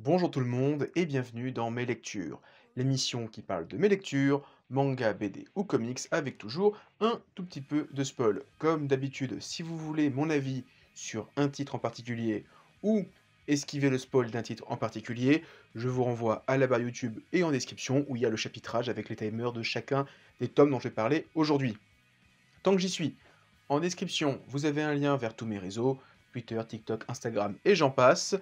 Bonjour tout le monde et bienvenue dans Mes Lectures, l'émission qui parle de mes lectures, manga, BD ou comics avec toujours un tout petit peu de spoil. Comme d'habitude, si vous voulez mon avis sur un titre en particulier ou esquiver le spoil d'un titre en particulier, je vous renvoie à la barre YouTube et en description où il y a le chapitrage avec les timers de chacun des tomes dont je vais parler aujourd'hui. Tant que j'y suis, en description, vous avez un lien vers tous mes réseaux, Twitter, TikTok, Instagram et j'en passe.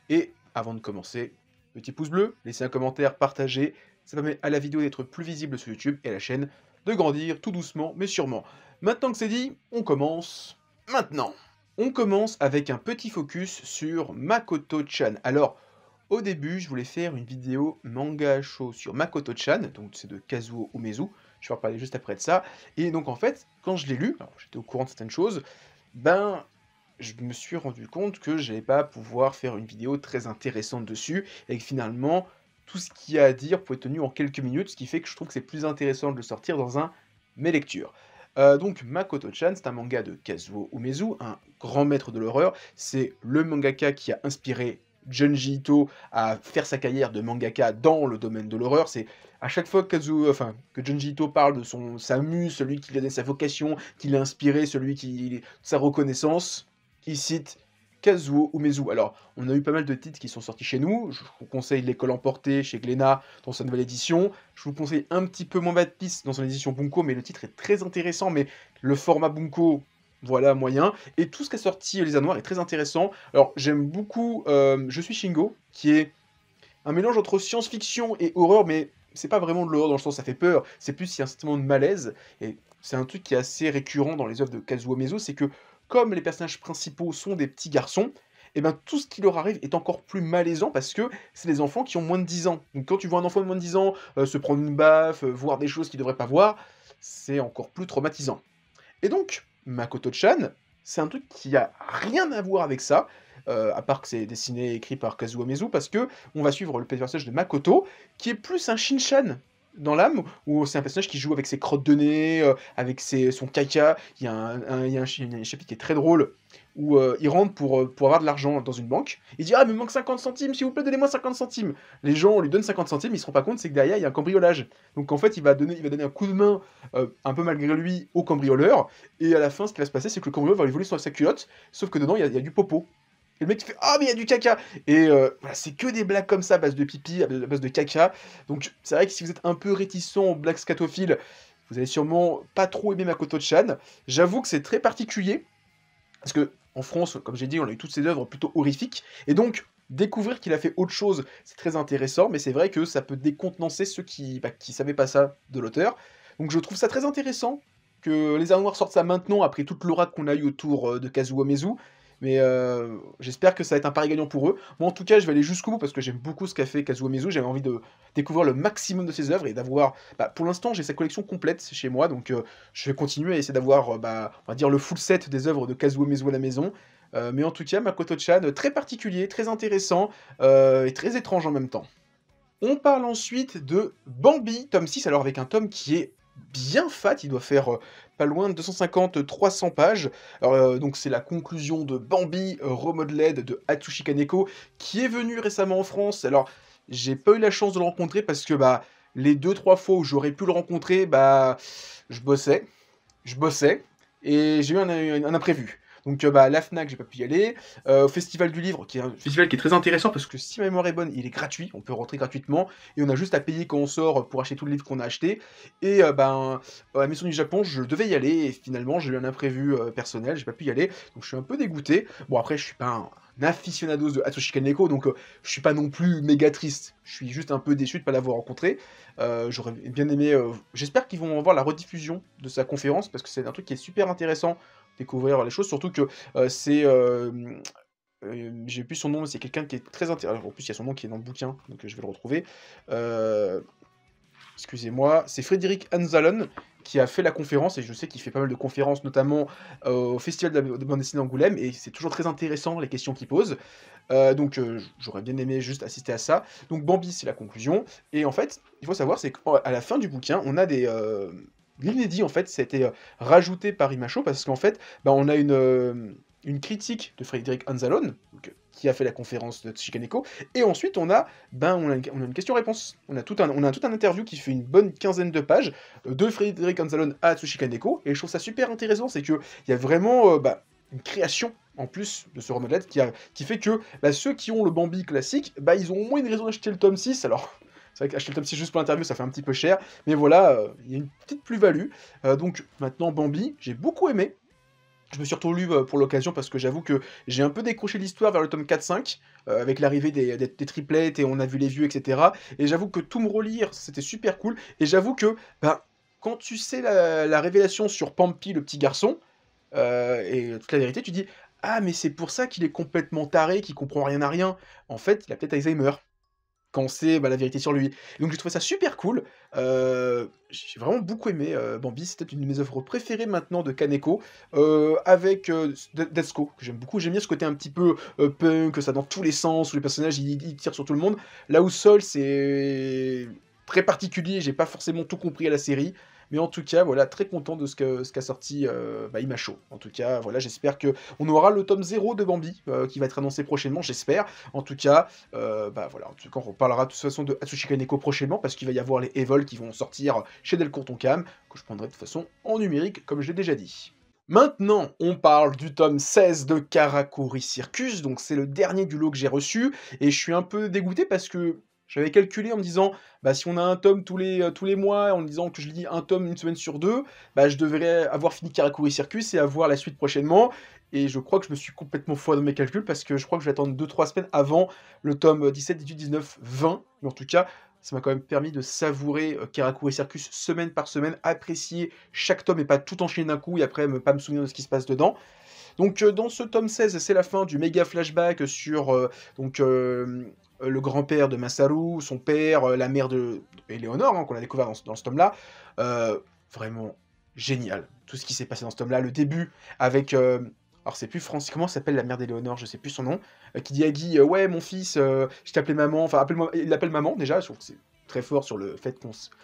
Et avant de commencer, petit pouce bleu, laissez un commentaire, partagez, ça permet à la vidéo d'être plus visible sur YouTube et à la chaîne de grandir tout doucement mais sûrement. Maintenant que c'est dit, on commence maintenant. On commence avec un petit focus sur Makoto-chan. Alors, au début, je voulais faire une vidéo manga show sur Makoto-chan, donc c'est de Kazuo Umezu, je vais en parler juste après de ça. Et donc en fait, quand je l'ai lu, alors j'étais au courant de certaines choses, ben je me suis rendu compte que j'allais pas pouvoir faire une vidéo très intéressante dessus, et que finalement, tout ce qu'il y a à dire pouvait être tenu en quelques minutes, ce qui fait que je trouve que c'est plus intéressant de le sortir dans un mes lectures. Donc Makoto-chan, c'est un manga de Kazuo Umezu, un grand maître de l'horreur. C'est le mangaka qui a inspiré Junji Ito à faire sa carrière de mangaka dans le domaine de l'horreur. C'est à chaque fois que Junji Ito parle de sa muse, celui qui lui a donné sa vocation, qui l'a inspiré, celui qui sa reconnaissance, il cite Kazuo Umezu. Alors, on a eu pas mal de titres qui sont sortis chez nous. Je vous conseille L'école emportée chez Glénat dans sa nouvelle édition. Je vous conseille un petit peu moins Bad Piece dans son édition Bunko, mais le titre est très intéressant. Mais le format Bunko, voilà, moyen. Et tout ce qu'a sorti Les Anoirs est très intéressant. Alors, j'aime beaucoup Je suis Shingo, qui est un mélange entre science-fiction et horreur, mais c'est pas vraiment de l'horreur dans le sens où ça fait peur, c'est plus il y a un sentiment de malaise, et c'est un truc qui est assez récurrent dans les œuvres de Kazuo Umezu, c'est que comme les personnages principaux sont des petits garçons, et ben tout ce qui leur arrive est encore plus malaisant parce que c'est des enfants qui ont moins de 10 ans. Donc quand tu vois un enfant de moins de 10 ans se prendre une baffe, voir des choses qu'il devrait pas voir, c'est encore plus traumatisant. Et donc, Makoto-chan, c'est un truc qui a rien à voir avec ça, à part que c'est dessiné et écrit par Kazuo Umezu, parce que on va suivre le personnage de Makoto, qui est plus un Shin-chan dans l'âme, où c'est un personnage qui joue avec ses crottes de nez, avec son caca. Il y a un chapitre qui est très drôle, où il rentre pour avoir de l'argent dans une banque. Il dit: «Ah, mais il me manque 50 centimes, s'il vous plaît, donnez-moi 50 centimes». Les gens, on lui donne 50 centimes, il se rend pas compte, c'est que derrière, il y a un cambriolage. Donc en fait, il va donner un coup de main, un peu malgré lui, au cambrioleur, et à la fin, ce qui va se passer, c'est que le cambrioleur va lui voler sa culotte, sauf que dedans, il y a du popo. Et le mec, il fait: «Ah, mais il y a du caca!» Et voilà, c'est que des blagues comme ça, à base de pipi, à base de caca. Donc c'est vrai que si vous êtes un peu réticent aux blagues scatophiles, vous allez sûrement pas trop aimer Makoto-chan. J'avoue que c'est très particulier, parce que en France, comme j'ai dit, on a eu toutes ses œuvres plutôt horrifiques, et donc découvrir qu'il a fait autre chose, c'est très intéressant, mais c'est vrai que ça peut décontenancer ceux qui savaient pas ça de l'auteur. Donc je trouve ça très intéressant que Les Arts Noirs sortent ça maintenant, après toute l'aura qu'on a eu autour de Kazuo Umezu, mais j'espère que ça va être un pari gagnant pour eux. Moi, en tout cas, je vais aller jusqu'au bout parce que j'aime beaucoup ce qu'a fait Kazuo Umezu. J'avais envie de découvrir le maximum de ses œuvres et d'avoir. Pour l'instant, j'ai sa collection complète chez moi, donc je vais continuer à essayer d'avoir, on va dire, le full set des œuvres de Kazuo Umezu à la maison. Mais en tout cas, Makoto-chan, très particulier, très intéressant et très étrange en même temps. On parle ensuite de Bambi, tome 6, alors avec un tome qui est bien fat, il doit faire pas loin de 250-300 pages. Alors, donc c'est la conclusion de Bambi, remodeled de Atsushi Kaneko, qui est venu récemment en France. Alors, j'ai pas eu la chance de le rencontrer parce que les deux trois fois où j'aurais pu le rencontrer, je bossais je bossais et j'ai eu un imprévu. Donc la Fnac, j'ai pas pu y aller. Au Festival du Livre, qui est un festival qui est très intéressant parce que si ma mémoire est bonne, il est gratuit, on peut rentrer gratuitement et on a juste à payer quand on sort pour acheter tous les livres qu'on a achetés. Et à la Maison du Japon, je devais y aller et finalement j'ai eu un imprévu personnel, j'ai pas pu y aller, donc je suis un peu dégoûté. Bon, après, je suis pas un aficionados de Atsushi Kaneko, donc je suis pas non plus méga triste. Je suis juste un peu déçu de pas l'avoir rencontré. J'aurais bien aimé. J'espère qu'ils vont avoir la rediffusion de sa conférence parce que c'est un truc qui est super intéressant, découvrir les choses. Surtout que j'ai plus son nom, mais c'est quelqu'un qui est très intéressant. En plus, il y a son nom qui est dans le bouquin, donc je vais le retrouver. Euh, Excusez-moi, c'est Frédéric Hanzalon qui a fait la conférence, et je sais qu'il fait pas mal de conférences, notamment au Festival de bande dessinée d'Angoulême, et c'est toujours très intéressant les questions qu'il pose. Donc j'aurais bien aimé juste assister à ça. Donc Bambi, c'est la conclusion, et en fait, il faut savoir, c'est qu'à la fin du bouquin, on a l'inédit, en fait, ça a été rajouté par Imacho, parce qu'en fait, on a une critique de Frédéric Anzalone, donc, qui a fait la conférence de Tsuchikaneko, et ensuite on a une question-réponse. On a tout un interview qui fait une bonne quinzaine de pages de Frédéric Anzalone à Tsuchikaneko, et je trouve ça super intéressant, c'est qu'il y a vraiment une création en plus de ce remodèle qui fait que ceux qui ont le Bambi classique, ils ont au moins une raison d'acheter le tome 6, alors c'est vrai qu'acheter le tome 6 juste pour l'interview, ça fait un petit peu cher, mais voilà, il y a une petite plus-value. Donc maintenant, Bambi, j'ai beaucoup aimé. Je me suis relu pour l'occasion parce que j'avoue que j'ai un peu décroché l'histoire vers le tome 4-5, avec l'arrivée des triplettes et on a vu les vieux, etc. Et j'avoue que tout me relire, c'était super cool. Et j'avoue que quand tu sais la révélation sur Pampi, le petit garçon, et toute la vérité, tu dis ah, mais c'est pour ça qu'il est complètement taré, qu'il comprend rien à rien. En fait, il a peut-être Alzheimer quand on sait, la vérité sur lui. Donc j'ai trouvé ça super cool, j'ai vraiment beaucoup aimé, Bambi, c'est peut-être une de mes œuvres préférées maintenant de Kaneko, avec, Detsuko, que j'aime beaucoup. J'aime bien ce côté un petit peu, punk, ça dans tous les sens, où les personnages ils tirent sur tout le monde. Là où Sol, c'est très particulier, j'ai pas forcément tout compris à la série, mais en tout cas, voilà, très content de ce qu'a sorti, Imasho. En tout cas, voilà, j'espère qu'on aura le tome 0 de Bambi, qui va être annoncé prochainement, j'espère. En tout cas, voilà, en tout cas, on reparlera de toute façon de Atsushi Kaneko prochainement, parce qu'il va y avoir les Evol qui vont sortir chez Delcourt Tonkam, que je prendrai de toute façon en numérique, comme je l'ai déjà dit. Maintenant, on parle du tome 16 de Karakuri Circus, donc c'est le dernier du lot que j'ai reçu, et je suis un peu dégoûté parce que j'avais calculé en me disant, si on a un tome tous les mois, en me disant que je lis un tome une semaine sur deux, je devrais avoir fini Karakuri Circus et avoir la suite prochainement. Et je crois que je me suis complètement foiré dans mes calculs parce que je crois que je vais attendre 2-3 semaines avant le tome 17, 18, 19, 20. Mais en tout cas, ça m'a quand même permis de savourer Karakuri Circus semaine par semaine, apprécier chaque tome et pas tout enchaîner d'un coup et après pas me souvenir de ce qui se passe dedans. Donc dans ce tome 16, c'est la fin du méga flashback sur le grand-père de Masaru, son père, la mère de Éléonore, qu'on a découvert dans ce tome-là. Vraiment génial, tout ce qui s'est passé dans ce tome-là. Le début avec... alors c'est plus Francis, comment s'appelle la mère d'Éléonore, je sais plus son nom, qui dit à Guy, ouais mon fils, je t'appelais maman, enfin appelle-moi, il l'appelle maman déjà, je trouve que c'est très fort sur le fait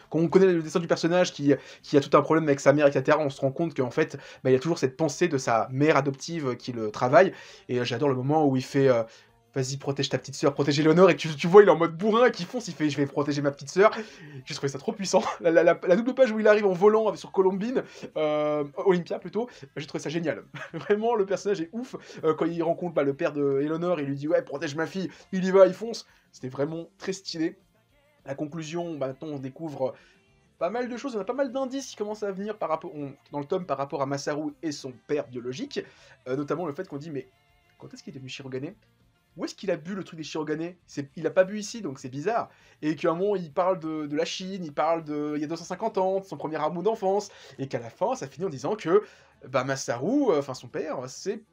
qu'on connaît le dessin du personnage qui a tout un problème avec sa mère, etc. On se rend compte qu'en fait, il y a toujours cette pensée de sa mère adoptive qui le travaille, et j'adore le moment où il fait vas-y, protège ta petite sœur, protège Éléonore, et tu vois, il est en mode bourrin qui fonce, il fait je vais protéger ma petite sœur. J'ai trouvé ça trop puissant. La double page où il arrive en volant sur Colombine, Olympia plutôt, j'ai trouvé ça génial. Vraiment, le personnage est ouf. Quand il rencontre le père de Éléonore, il lui dit ouais, protège ma fille, il y va, il fonce. C'était vraiment très stylé. La conclusion, maintenant on découvre pas mal de choses, on a pas mal d'indices qui commencent à venir dans le tome par rapport à Masaru et son père biologique, notamment le fait qu'on dit mais quand est-ce qu'il est devenu Shirogane? Où est-ce qu'il a bu le truc des Shirogane? Il a pas bu ici, donc c'est bizarre. Et qu'à un moment, il parle de la Chine, il parle il y a 250 ans, de son premier amour d'enfance, et qu'à la fin, ça finit en disant que Masaru, son père,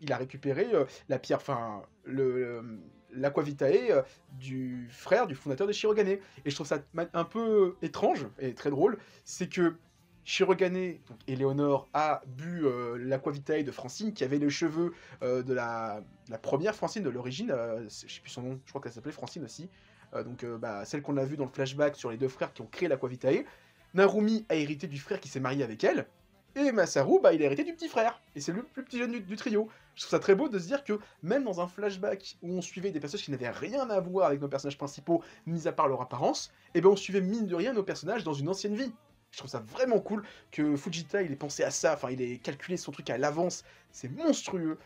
il a récupéré la pierre, l'Aqua Vitae du frère du fondateur des Shirogane. Et je trouve ça un peu étrange et très drôle, c'est que Shirogane, donc Éléonore, a bu l'Aqua Vitae de Francine, qui avait les cheveux de la première Francine de l'origine, je sais plus son nom, je crois qu'elle s'appelait Francine aussi, celle qu'on a vue dans le flashback sur les deux frères qui ont créé l'Aqua Vitae. Narumi a hérité du frère qui s'est marié avec elle, et Masaru, il a hérité du petit frère, et c'est le plus petit jeune du trio. Je trouve ça très beau de se dire que, même dans un flashback où on suivait des personnages qui n'avaient rien à voir avec nos personnages principaux, mis à part leur apparence, on suivait mine de rien nos personnages dans une ancienne vie. Je trouve ça vraiment cool que Fujita, il ait pensé à ça, il ait calculé son truc à l'avance, c'est monstrueux.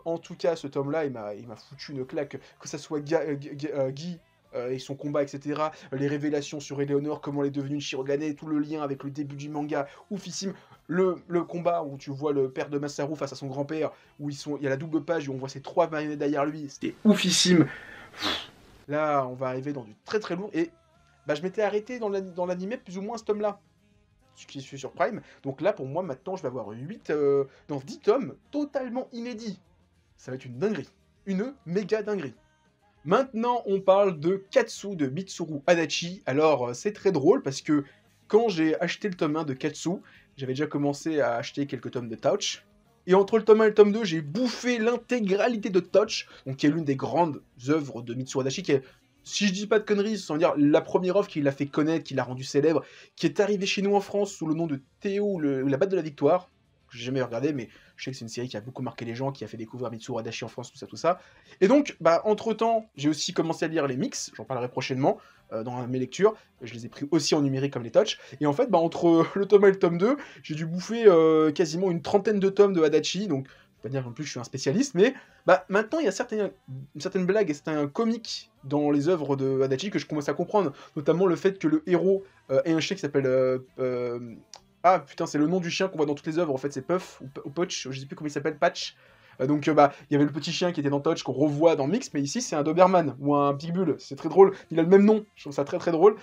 En tout cas, ce tome-là, il m'a foutu une claque, que ça soit Guy et son combat, etc. Les révélations sur Éléonore, comment elle est devenue une Shirogane, tout le lien avec le début du manga, oufissime. Le combat où tu vois le père de Masaru face à son grand-père, où il y a la double page où on voit ces trois marionnettes derrière lui, c'était oufissime. Là, on va arriver dans du très très lourd, et je m'étais arrêté dans l'animé plus ou moins ce tome-là, ce qui est sur Prime. Donc là, pour moi, maintenant, je vais avoir 10 tomes totalement inédits. Ça va être une dinguerie. Une méga dinguerie. Maintenant, on parle de Katsu de Mitsuru Adachi. Alors, c'est très drôle parce que quand j'ai acheté le tome 1 de Katsu, j'avais déjà commencé à acheter quelques tomes de Touch. Et entre le tome 1 et le tome 2, j'ai bouffé l'intégralité de Touch, donc qui est l'une des grandes œuvres de Mitsuru Adachi, qui est, si je dis pas de conneries, sans dire la première œuvre qui l'a fait connaître, qui l'a rendu célèbre, qui est arrivée chez nous en France sous le nom de Théo, la batte de la victoire. que j'ai jamais regardé, mais je sais que c'est une série qui a beaucoup marqué les gens, qui a fait découvrir Mitsuru Adachi en France, tout ça, tout ça. Et donc, bah, entre-temps, j'ai aussi commencé à lire les mix, j'en parlerai prochainement dans mes lectures. Je les ai pris aussi en numérique comme les touch. Et en fait, bah, entre le tome 1 et le tome 2, j'ai dû bouffer quasiment une trentaine de tomes de Adachi, donc je peux pas dire non plus que je suis un spécialiste, mais bah, maintenant il y a une certaine blague et certains comiques dans les œuvres de Adachi que je commence à comprendre, notamment le fait que le héros ait un chien qui s'appelle ah putain, c'est le nom du chien qu'on voit dans toutes les œuvres, en fait c'est Puff ou Potch, je sais plus comment il s'appelle, Patch. Donc bah, il y avait le petit chien qui était dans Touch qu'on revoit dans Mix, mais ici c'est un Doberman ou un Pitbull, c'est très drôle, il a le même nom, je trouve ça très très drôle.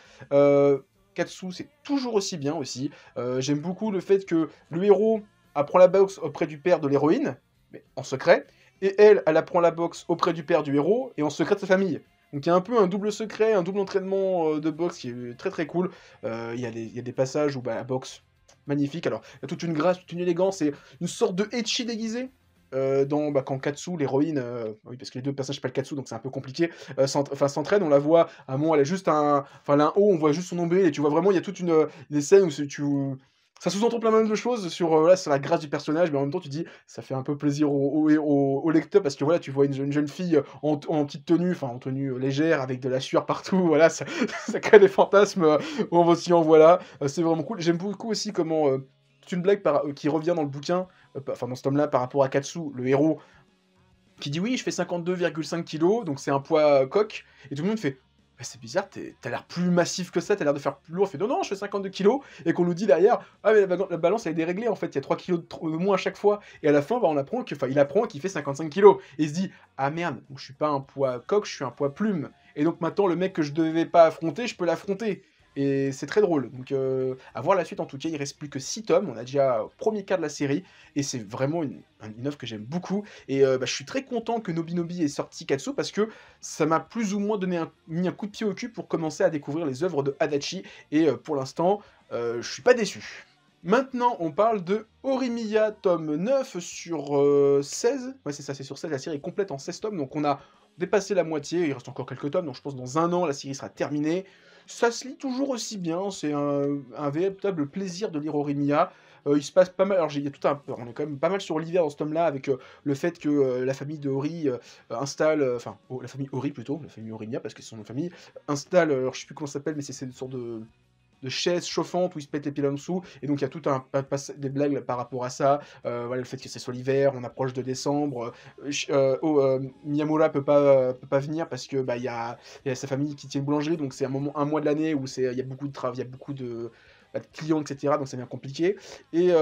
Katsu c'est toujours aussi bien aussi, j'aime beaucoup le fait que le héros apprend la boxe auprès du père de l'héroïne, mais en secret, et elle apprend la boxe auprès du père du héros, et en secret de sa famille. Donc il y a un peu un double secret, un double entraînement de boxe qui est très très cool. Il y a des passages où bah, la boxe, magnifique. Alors, il y a toute une grâce, toute une élégance, et une sorte de ecchi déguisé. Bah, quand Katsu, l'héroïne, oui, parce que les deux personnages s'appellent Katsu, donc c'est un peu compliqué, s'entraîne, on la voit, à un moment, elle a juste enfin, là, en haut, on voit juste son nombril, et tu vois vraiment, il y a toute des scènes où ça sous-entend plein de choses sur, voilà, sur la grâce du personnage, mais en même temps, tu dis, ça fait un peu plaisir au lecteur, parce que voilà, tu vois une jeune fille en petite tenue, enfin, en tenue légère, avec de la sueur partout, voilà, ça, ça crée des fantasmes, aussi en voilà, c'est vraiment cool. J'aime beaucoup aussi comment, c'est une blague qui revient dans le bouquin, enfin dans ce tome-là, par rapport à Katsu, le héros, qui dit oui, je fais 52,5 kilos, donc c'est un poids coq, et tout le monde fait bah, c'est bizarre, t'as l'air plus massif que ça, t'as l'air de faire plus lourd. Il fait non, non, je fais 52 kilos, et qu'on nous dit derrière, ah, mais la balance elle est déréglée en fait, il y a 3 kilos de moins à chaque fois, et à la fin, bah, il apprend qu'il fait 55 kilos, et il se dit, ah merde, je suis pas un poids coq, je suis un poids plume, et donc maintenant, le mec que je devais pas affronter, je peux l'affronter. Et c'est très drôle. Donc, à voir la suite en tout cas, il reste plus que 6 tomes. On a déjà premier quart de la série. Et c'est vraiment une œuvre que j'aime beaucoup. Et bah, je suis très content que Nobinobi ait sorti Katsu parce que ça m'a plus ou moins mis un coup de pied au cul pour commencer à découvrir les œuvres de Adachi. Et pour l'instant, je suis pas déçu. Maintenant, on parle de Horimiya, tome 9 sur 16. Ouais, c'est ça, c'est sur 16. La série est complète en 16 tomes. Donc on a dépassé la moitié. Il reste encore quelques tomes. Donc je pense que dans un an, la série sera terminée. Ça se lit toujours aussi bien, c'est un véritable plaisir de lire Horimiya. Il se passe pas mal, alors il y a tout on est quand même pas mal sur l'hiver dans ce tome-là, avec le fait que la famille de Hori installe, enfin, la famille Hori plutôt, la famille Horimiya, parce que c'est son nom de famille, installe, alors je sais plus comment ça s'appelle, mais c'est une sorte de chaise chauffante où ils se pètent les pieds en dessous, et donc il y a tout des blagues par rapport à ça, voilà, le fait que c'est soit l'hiver, on approche de décembre, Miyamura peut pas venir parce que bah, il y a sa famille qui tient une boulangerie, donc c'est un mois de l'année où il y a beaucoup de travail, il y a beaucoup bah, de clients, etc., donc c'est bien compliqué, et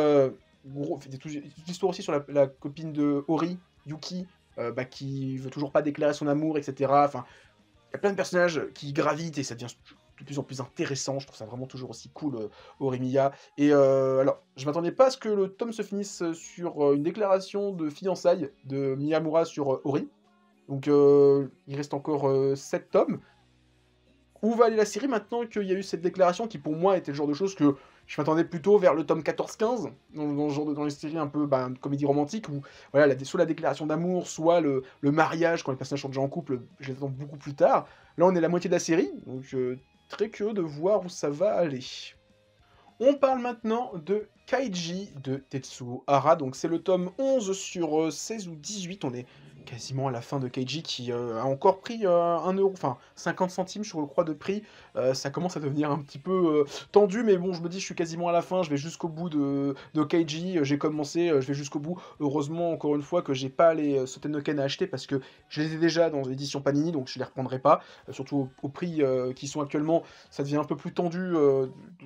gros, il y a toute l'histoire aussi sur la copine de Hori, Yuki, bah, qui veut toujours pas déclarer son amour, etc., enfin, il y a plein de personnages qui gravitent et ça devient de plus en plus intéressant. Je trouve ça vraiment toujours aussi cool, Horimiya. Et alors, je m'attendais pas à ce que le tome se finisse sur une déclaration de fiançailles de Miyamura sur Hori. Donc, il reste encore 7 tomes. Où va aller la série maintenant qu'il y a eu cette déclaration qui, pour moi, était le genre de choses que je m'attendais plutôt vers le tome 14-15, dans le genre dans les séries un peu bah, comédie romantique, où voilà, soit la déclaration d'amour, soit le mariage, quand les personnages sont déjà en couple, je les attends beaucoup plus tard. Là, on est à la moitié de la série, donc très curieux de voir où ça va aller. On parle maintenant de Kaiji de Tetsuo Hara, donc c'est le tome 11 sur 16 ou 18, on est quasiment à la fin de Kaiji qui a encore pris 1 euro, enfin 50 centimes je crois de prix, ça commence à devenir un petit peu tendu, mais bon je me dis je suis quasiment à la fin, je vais jusqu'au bout de Kaiji, j'ai commencé, je vais jusqu'au bout, heureusement encore une fois que j'ai pas les Sotenoken à acheter parce que je les ai déjà dans l'édition Panini, donc je les reprendrai pas, surtout au prix qui sont actuellement, ça devient un peu plus tendu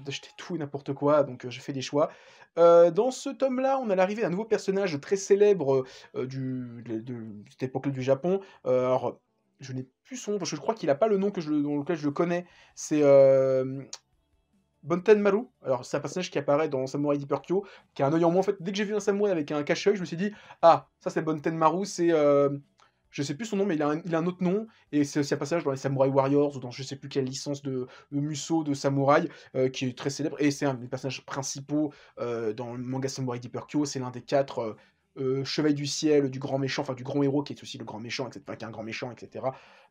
d'acheter tout et n'importe quoi, donc j'ai fait des choix. Dans ce tome-là, on a l'arrivée d'un nouveau personnage très célèbre de cette époque-là du Japon. Alors, je n'ai plus son nom, parce que je crois qu'il n'a pas le nom dans lequel je le connais. C'est Bonten Maru. Alors, c'est un personnage qui apparaît dans Samurai Deeper Kyo, qui a un œil en moins. En fait, dès que j'ai vu un samouraï avec un cache-œil, je me suis dit, ah, ça c'est Bonten Maru, c'est. Je sais plus son nom, mais il a un autre nom, et c'est aussi un passage dans les Samurai Warriors, ou dans je sais plus quelle licence de Musou, de samouraï, qui est très célèbre, et c'est un des personnages principaux dans le manga Samurai Deeper Kyo, c'est l'un des 4 chevaliers du ciel, du grand méchant, enfin du grand héros, qui est aussi le grand méchant, etc., qui est un grand méchant, etc.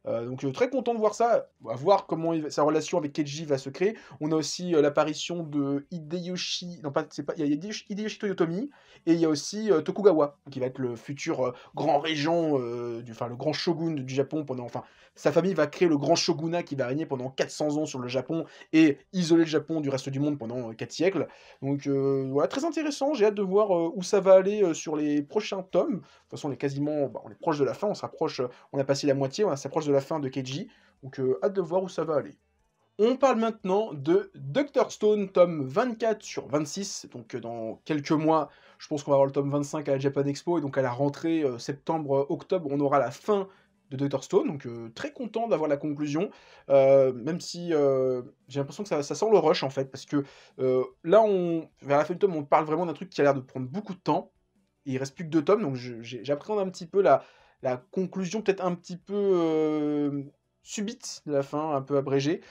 Donc très content de voir ça, à voir comment sa relation avec Keiji va se créer. On a aussi, l'apparition de Hideyoshi non pas c'est pas il y a Hideyoshi Toyotomi et il y a aussi, Tokugawa, qui va être le futur, grand régent, le grand shogun du Japon sa famille va créer le grand shogunat qui va régner pendant 400 ans sur le Japon et isoler le Japon du reste du monde pendant, 4 siècles. Donc voilà, très intéressant, j'ai hâte de voir, où ça va aller, sur les prochains tomes. De toute façon, on est proche de la fin, on se rapproche, on a passé la moitié, on s'approche de la fin de Keiji, donc hâte de voir où ça va aller. On parle maintenant de Dr Stone, tome 24 sur 26, donc dans quelques mois, je pense qu'on va avoir le tome 25 à la Japan Expo, et donc à la rentrée septembre-octobre, on aura la fin de Dr Stone, donc très content d'avoir la conclusion, même si j'ai l'impression que ça sent le rush en fait, parce que là, vers la fin du tome, on parle vraiment d'un truc qui a l'air de prendre beaucoup de temps, et il reste plus que 2 tomes, donc j'appréhende un petit peu la conclusion peut-être un petit peu, subite de la fin, un peu abrégée.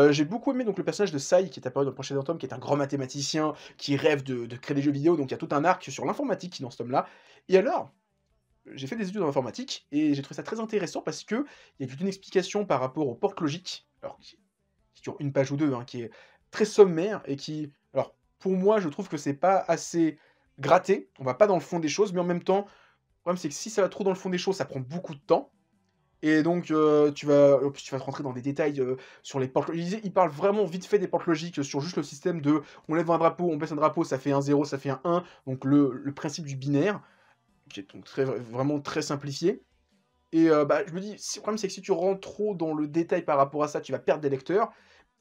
J'ai beaucoup aimé donc le personnage de Sai qui est apparu dans le prochain tome, qui est un grand mathématicien qui rêve de créer des jeux vidéo, donc il y a tout un arc sur l'informatique dans ce tome-là. Et alors, j'ai fait des études en informatique et j'ai trouvé ça très intéressant parce qu'il y a toute une explication par rapport aux portes logiques, alors qui dure une page ou deux, hein, qui est très sommaire et alors pour moi, je trouve que c'est pas assez gratté, on va pas dans le fond des choses, mais en même temps, le problème c'est que si ça va trop dans le fond des choses, ça prend beaucoup de temps et donc tu vas te rentrer dans des détails, sur les portes il parle vraiment vite fait des portes logiques, sur juste le système de on lève un drapeau, on baisse un drapeau, ça fait un 0, ça fait un 1, donc le principe du binaire, qui est donc vraiment très simplifié. Et je me dis, si le problème c'est que si tu rentres trop dans le détail par rapport à ça, tu vas perdre des lecteurs.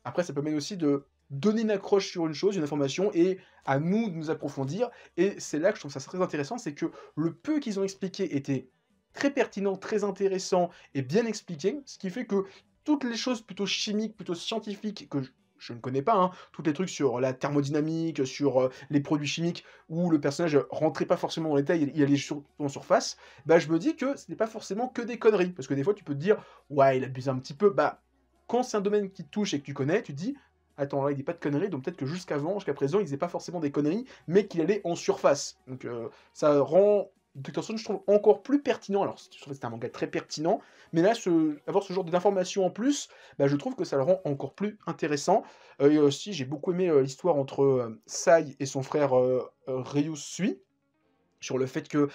Après, ça permet aussi de donner une accroche sur une chose, une information, et à nous de nous approfondir. Et c'est là que je trouve ça très intéressant, c'est que le peu qu'ils ont expliqué était très pertinent, très intéressant et bien expliqué, ce qui fait que toutes les choses plutôt chimiques, plutôt scientifiques, que je ne connais pas, hein, tous les trucs sur la thermodynamique, sur les produits chimiques, où le personnage rentrait pas forcément dans les détails, il allait en surface, je me dis que ce n'est pas forcément que des conneries. Parce que des fois, tu peux te dire, ouais, il abuse un petit peu. Quand c'est un domaine qui te touche et que tu connais, tu te dis, attends, là, il dit pas de conneries, donc peut-être que jusqu'à présent, il faisait pas forcément des conneries, mais qu'il allait en surface. Donc ça rend Dr. Stone, je trouve, encore plus pertinent. Alors, je trouve que c'est un manga très pertinent, mais là, avoir ce genre d'informations en plus, je trouve que ça le rend encore plus intéressant. Et aussi, j'ai beaucoup aimé l'histoire entre Sai et son frère Ryusui, sur le fait que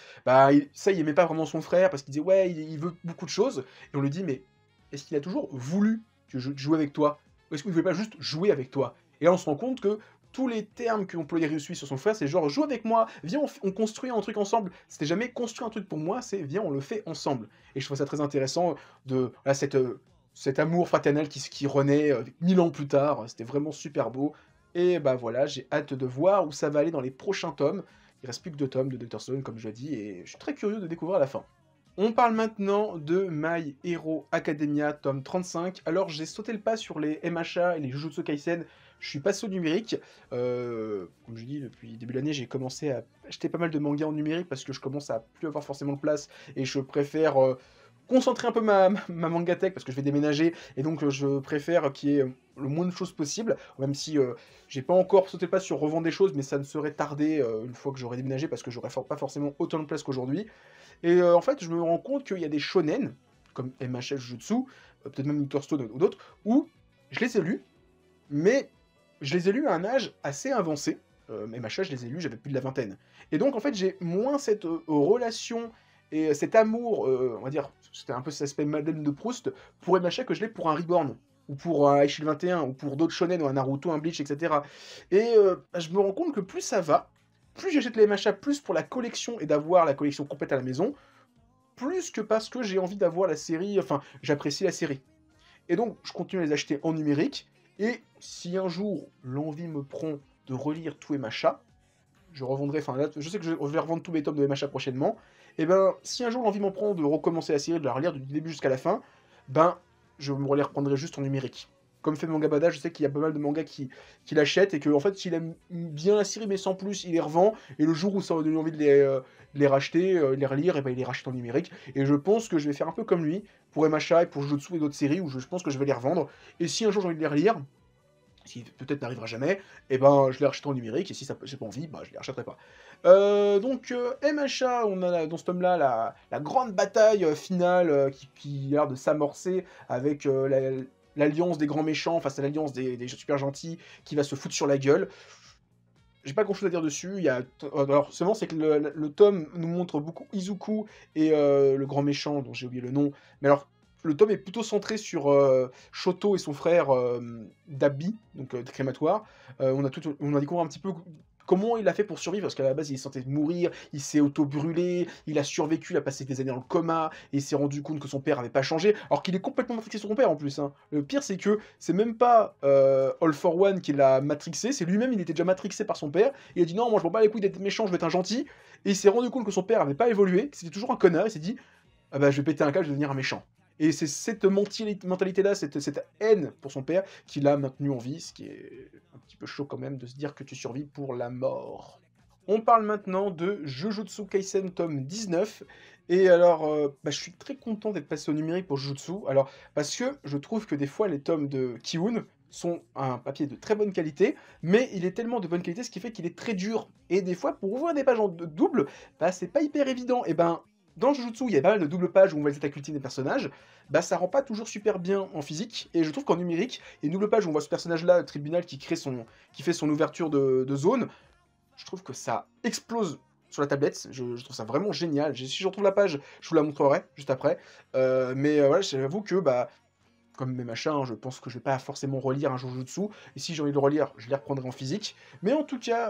Sai aimait pas vraiment son frère, parce qu'il disait, ouais, il veut beaucoup de choses, et on lui dit, mais est-ce qu'il a toujours voulu jouer avec toi? Ou est-ce qu'il ne voulait pas juste jouer avec toi? Et là, on se rend compte que tous les termes qu'employait Ryusui sur son frère, c'est genre joue avec moi, viens, on construit un truc ensemble. C'était jamais construire un truc pour moi, c'est viens, on le fait ensemble. Et je trouve ça très intéressant voilà, cet amour fraternel qui renaît 1000 ans plus tard. C'était vraiment super beau. Et voilà, j'ai hâte de voir où ça va aller dans les prochains tomes. Il reste plus que 2 tomes de Dr. Stone, comme je l'ai dit, et je suis très curieux de découvrir la fin. On parle maintenant de My Hero Academia, tome 35. Alors, j'ai sauté le pas sur les MHA et les Jujutsu Kaisen. Je suis passé au numérique. Comme je dis, depuis le début de l'année, j'ai commencé à acheter pas mal de mangas en numérique parce que je commence à plus avoir forcément de place et je préfère concentrer un peu ma mangatech parce que je vais déménager et donc je préfère qu'il y ait le moins de choses possible, même si j'ai pas encore sauté le pas sur revendre des choses, mais ça ne serait tardé une fois que j'aurai déménagé parce que j'aurai pas forcément autant de place qu'aujourd'hui. Et en fait, je me rends compte qu'il y a des shonen, comme MHL Jujutsu, peut-être même Dr. Stone ou d'autres, où je les ai lus, mais je les ai lus à un âge assez avancé. MHL, je les ai lus, j'avais plus de la vingtaine. Et donc, en fait, j'ai moins cette relation et cet amour, on va dire, c'était un peu cet aspect Madeleine de Proust, pour MHL que je l'ai pour un Reborn, ou pour un Aishil 21, ou pour d'autres shonen, ou un Naruto, un Bleach, etc. Et je me rends compte que plus ça va, plus j'achète les MHA, plus pour la collection et d'avoir la collection complète à la maison, plus que parce que j'ai envie d'avoir la série, enfin, j'apprécie la série. Et donc, je continue à les acheter en numérique, et si un jour l'envie me prend de relire tous les MHA, je revendrai, enfin là, je sais que je vais revendre tous mes tomes de MHA prochainement, et si un jour l'envie m'en prend de recommencer la série, de la relire du début jusqu'à la fin, je me les reprendrai juste en numérique. Comme fait Mangabada, je sais qu'il y a pas mal de mangas qui l'achètent et que en fait, s'il aime bien la série mais sans plus, il les revend. Et le jour où ça va donner envie de les racheter, de les relire, et il les rachète en numérique. Et je pense que je vais faire un peu comme lui pour MHA et pour Jujutsu et d'autres séries où je pense que je vais les revendre. Et si un jour j'ai envie de les relire, ce qui peut-être n'arrivera jamais, et ben, je les rachèterai en numérique et si ça j'ai pas envie, bah, je les rachèterai pas. MHA, on a dans ce tome-là la grande bataille, finale, qui a l'air de s'amorcer avec, l'alliance des grands méchants face à l'alliance des super gentils qui va se foutre sur la gueule. J'ai pas grand-chose à dire dessus, il y a alors seulement c'est que le tome nous montre beaucoup Izuku et le grand méchant dont j'ai oublié le nom, mais alors le tome est plutôt centré sur, Shoto et son frère, Dabi, donc de Crématoire. On a découvert un petit peu comment il a fait pour survivre, parce qu'à la base il est censé mourir, il s'est auto-brûlé, il a survécu, il a passé des années dans le coma, et il s'est rendu compte que son père avait pas changé, alors qu'il est complètement matrixé sur son père en plus, hein. Le pire c'est que c'est même pas, All for One qui l'a matrixé, c'est lui-même, il était déjà matrixé par son père, il a dit: «Non, moi je m'en bats les couilles d'être méchant, je veux être un gentil», et il s'est rendu compte que son père avait pas évolué, que c'était toujours un connard, il s'est dit: «Ah bah je vais péter un câble, je vais devenir un méchant». Et c'est cette mentalité-là, cette haine pour son père qui l'a maintenu en vie, ce qui est un petit peu chaud quand même de se dire que tu survis pour la mort. On parle maintenant de Jujutsu Kaisen tome 19. Et alors, je suis très content d'être passé au numérique pour Jujutsu. Alors, parce que je trouve que des fois, les tomes de Kiun sont un papier de très bonne qualité, mais il est tellement de bonne qualité, ce qui fait qu'il est très dur. Et des fois, pour ouvrir des pages en double, bah, c'est pas hyper évident. Et ben, dans Jujutsu, il y a pas mal de double pages où on va essayer d'occulter des personnages, bah ça rend pas toujours super bien en physique, et je trouve qu'en numérique, il y a une double page où on voit ce personnage-là, le tribunal, qui fait son ouverture de zone, je trouve que ça explose sur la tablette, je trouve ça vraiment génial. Si je retrouve la page, je vous la montrerai juste après. Voilà, j'avoue que bah, comme mes machins, hein, je pense que je vais pas forcément relire un Jujutsu, et si j'ai envie de le relire, je les reprendrai en physique. Mais en tout cas,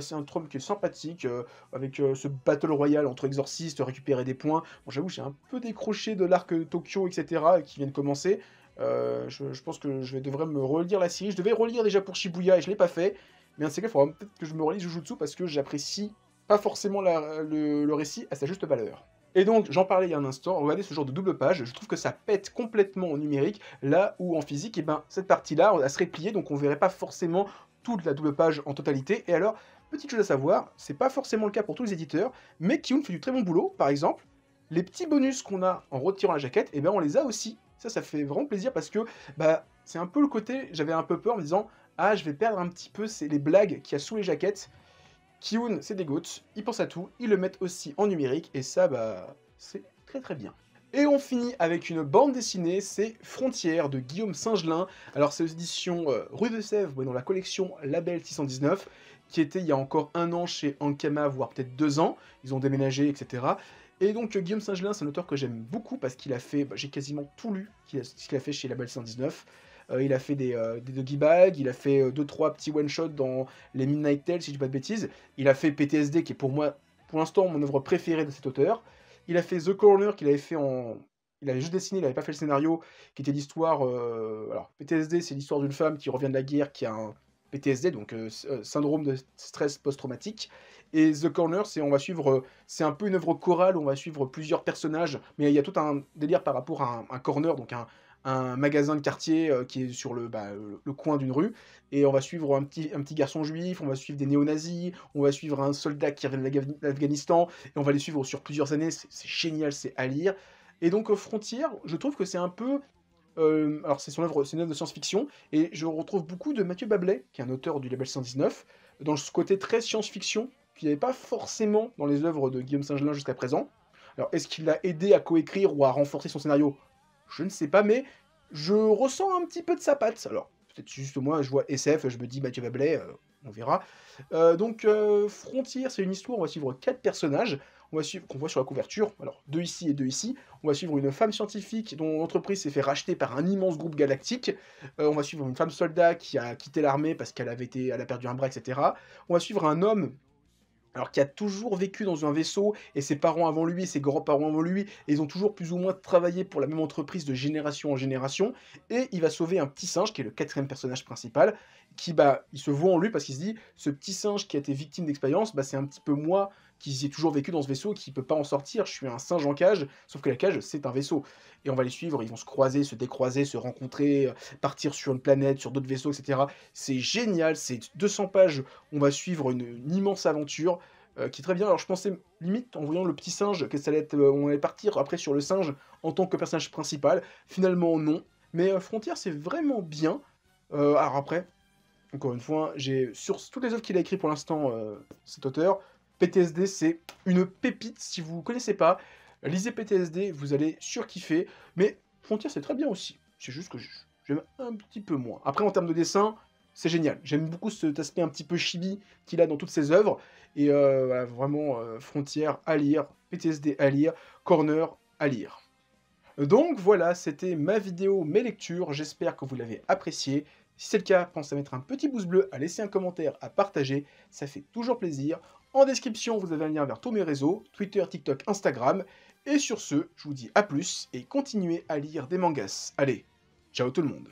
c'est un tome qui est sympathique, avec ce battle royale entre exorcistes, récupérer des points. Bon, j'avoue, j'ai un peu décroché de l'arc Tokyo, etc., qui vient de commencer. Je pense que devrais me relire la série. Je devais relire déjà pour Shibuya, et je l'ai pas fait. Mais un de ces cas, il faudra peut-être que je me relise Jujutsu, parce que j'apprécie pas forcément le récit à sa juste valeur. Et donc, j'en parlais il y a un instant, regardez ce genre de double page, je trouve que ça pète complètement en numérique, là où en physique, et ben, cette partie-là, elle serait pliée, donc on verrait pas forcément toute la double page en totalité. Et alors, petite chose à savoir, c'est pas forcément le cas pour tous les éditeurs, mais Kiun fait du très bon boulot. Par exemple, les petits bonus qu'on a en retirant la jaquette, et ben on les a aussi. Ça fait vraiment plaisir, parce que bah, c'est un peu le côté, j'avais un peu peur en me disant, ah, je vais perdre un petit peu les blagues qu'il y a sous les jaquettes. Kiun, c'est des gouttes, ils pensent à tout, ils le mettent aussi en numérique, et ça, bah, c'est très très bien. Et on finit avec une bande dessinée, c'est Frontières de Guillaume Singelin. Alors c'est aux éditions Rue de Sèvres, dans la collection Label 619, qui était il y a encore un an chez Ankama, voire peut-être 2 ans. Ils ont déménagé, etc. Et donc Guillaume Singelin, c'est un auteur que j'aime beaucoup parce qu'il a fait, bah, j'ai quasiment tout lu ce qu'il a fait chez Label 619. Il a fait des Doggy Bag, il a fait 2-3 petits one-shots dans les Midnight Tales, si je dis pas de bêtises. Il a fait PTSD, qui est pour moi, pour l'instant, mon œuvre préférée de cet auteur. Il a fait The Corner, qu'il avait fait en... Il avait juste dessiné, il n'avait pas fait le scénario, qui était l'histoire... Alors, PTSD, c'est l'histoire d'une femme qui revient de la guerre, qui a un PTSD, donc syndrome de stress post-traumatique. Et The Corner, on va suivre... c'est un peu une œuvre chorale, où on va suivre plusieurs personnages, mais il y a tout un délire par rapport à un corner, donc un magasin de quartier qui est sur le coin d'une rue, et on va suivre un petit garçon juif, on va suivre des néo-nazis, on va suivre un soldat qui revient de l'Afghanistan, et on va les suivre sur plusieurs années, c'est génial, c'est à lire. Et donc Frontières, je trouve que c'est un peu... alors c'est c'est une œuvre de science-fiction, et je retrouve beaucoup de Mathieu Bablet, qui est un auteur du label 119, dans ce côté très science-fiction, qu'il n'y avait pas forcément dans les œuvres de Guillaume Singelin jusqu'à présent. Alors est-ce qu'il l'a aidé à coécrire ou à renforcer son scénario? Je ne sais pas, mais je ressens un petit peu de sa patte. Alors, peut-être juste moi, je vois SF, je me dis Mathieu Bablet, on verra. Frontières, c'est une histoire, on va suivre 4 personnages, qu'on voit sur la couverture, alors 2 ici et 2 ici. On va suivre une femme scientifique dont l'entreprise s'est fait racheter par un immense groupe galactique. On va suivre une femme soldat qui a quitté l'armée parce elle a perdu un bras, etc. On va suivre un homme alors qui a toujours vécu dans un vaisseau, et ses parents avant lui, et ses grands-parents avant lui, et ils ont toujours plus ou moins travaillé pour la même entreprise de génération en génération, et il va sauver un petit singe, qui est le 4e personnage principal, qui, bah, il se voit en lui parce qu'il se dit, ce petit singe qui a été victime d'expérience, bah, c'est un petit peu moi qui ai toujours vécu dans ce vaisseau, qui peut pas en sortir, je suis un singe en cage, sauf que la cage, c'est un vaisseau. Et on va les suivre, ils vont se croiser, se décroiser, se rencontrer, partir sur une planète, sur d'autres vaisseaux, etc. C'est génial, c'est 200 pages, on va suivre une immense aventure, qui est très bien. Alors je pensais limite en voyant le petit singe que ça allait être, on allait partir après sur le singe en tant que personnage principal. Finalement non. Mais Frontières c'est vraiment bien. Alors après, Encore une fois, j'ai sur toutes les œuvres qu'il a écrites pour l'instant, cet auteur, PTSD, c'est une pépite. Si vous ne connaissez pas, lisez PTSD, vous allez surkiffer. Mais Frontier, c'est très bien aussi. C'est juste que j'aime un petit peu moins. Après, en termes de dessin, c'est génial. J'aime beaucoup cet aspect un petit peu chibi qu'il a dans toutes ses œuvres. Et voilà, vraiment, Frontière à lire, PTSD à lire, Corner à lire. Donc voilà, c'était ma vidéo, mes lectures, j'espère que vous l'avez appréciée. Si c'est le cas, pensez à mettre un petit pouce bleu, à laisser un commentaire, à partager, ça fait toujours plaisir. En description, vous avez un lien vers tous mes réseaux, Twitter, TikTok, Instagram. Et sur ce, je vous dis à plus et continuez à lire des mangas. Allez, ciao tout le monde.